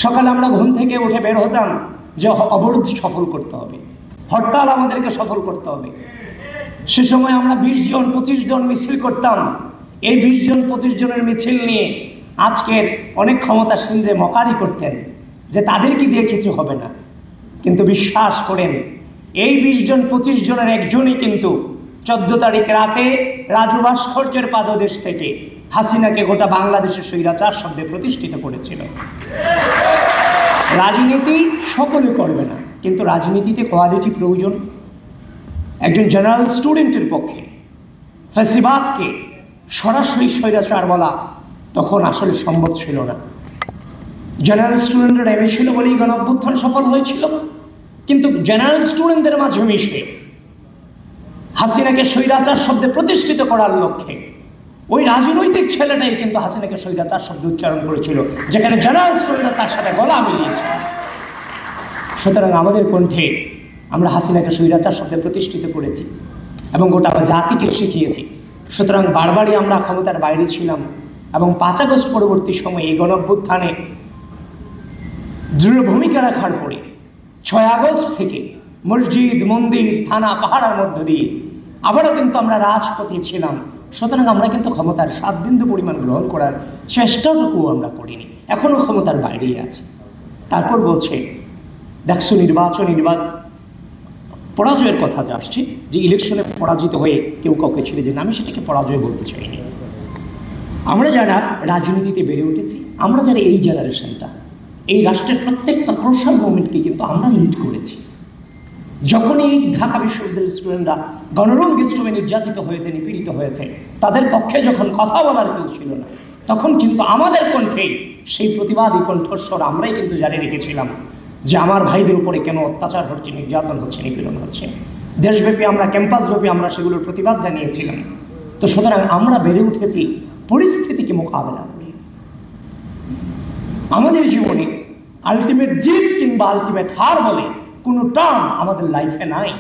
সকালে আমরা ঘুম থেকে উঠে বের হতাম যে অবরোধ সফল করতে হবে, হরতাল আমাদেরকে সফল করতে হবে। সে সময় আমরা 20 জন 25 জন মিছিল করতাম। এই 20 জন 25 জনের মিছিল নিয়ে আজকের অনেক ক্ষমতাসীনরা মকারি করতেন যে তাদেরকে দিয়ে কিছু হবে না। কিন্তু বিশ্বাস করেন, এই 20 জন 25 জনের একজনই কিন্তু 14 তারিখ রাতে রাজু ভাস্কর্যের পাদদেশ থেকে হাসিনাকে গোটা বাংলাদেশের স্বৈরাচার শব্দে প্রতিষ্ঠিত করেছিল। রাজনীতি সকলে করবে না, কিন্তু রাজনীতিতে কোয়ালিটি প্রয়োজন। একজন জেনারেল স্টুডেন্টের পক্ষে ফ্যাসিবাদকে সরাসরি স্বৈরাচার বলা তখন আসলে সম্ভব ছিল না। জেনারেল স্টুডেন্টরা নেমে ছিল বলেই গণঅভ্যুত্থান সফল হয়েছিল। কিন্তু জেনারেল স্টুডেন্টদের মাঝে মিশে হাসিনাকে স্বৈরাচার শব্দে প্রতিষ্ঠিত করার লক্ষ্যে ওই রাজনৈতিক ছেলেটাই কিন্তু হাসিনাকে স্বৈরাচার শব্দ উচ্চারণ করেছিল, যেখানে জেনারেল স্টুডেন্টরা তার সাথে গলা মিলিয়েছে। সুতরাং আমাদের কণ্ঠে আমরা হাসিনাকে স্বৈরাচার শব্দে প্রতিষ্ঠিত করেছি এবং গোটা জাতিকে শিখিয়েছি। সুতরাং বারবারই আমরা ক্ষমতার বাইরে ছিলাম এবং 5 আগস্ট পরবর্তী সময়ে এই গণঅভ্যুত্থানে দৃঢ় ভূমিকা রাখার পরে 6 আগস্ট থেকে মসজিদ, মন্দির, থানা, পাহাড়ের মধ্য দিয়ে আবারও কিন্তু আমরা রাজপথে ছিলাম। সুতরাং আমরা কিন্তু ক্ষমতার 7 বিন্দু পরিমাণ গ্রহণ করার চেষ্টাটুকুও আমরা করিনি, এখনও ক্ষমতার বাইরেই আছে। তারপর বলছে দেখছো পরাজয়ের কথা যা আসছে, যে ইলেকশনে পরাজিত হয়ে কেউ কাউকে ছেড়ে দেন, আমি সেটাকে পরাজয় বলতে চাইনি। আমরা যারা রাজনীতিতে বেড়ে উঠেছি, আমরা যারা এই জেনারেশনটা, এই রাষ্ট্রের প্রত্যেকটা ক্রুশাল মোমেন্টকে কিন্তু আমরা লিড করেছি। যখন এই ঢাকা বিশ্ববিদ্যালয়ের স্টুডেন্টরা গণরঙ্গিষ্টমে নির্যাতিত হয়েছে, নিপীড়িত হয়েছে, তাদের পক্ষে যখন কথা বলার কেউ ছিল না, তখন কিন্তু আমাদের কণ্ঠে সেই প্রতিবাদী কণ্ঠস্বর আমরাই কিন্তু জারি রেখেছিলাম যে আমার ভাইদের উপরে কেন অত্যাচার হচ্ছে, নির্যাতন হচ্ছে, নিপীড়ন হচ্ছে। দেশব্যাপী আমরা, ক্যাম্পাসব্যাপী আমরা সেগুলোর প্রতিবাদ জানিয়েছিলাম। তো সুতরাং আমরা বেড়ে উঠেছি পরিস্থিতিকে মোকাবেলা করে। আমাদের জীবনে আলটিমেট জিত কিংবা আলটিমেট হার বলে কোনো টার্ম আমাদের লাইফে নাই।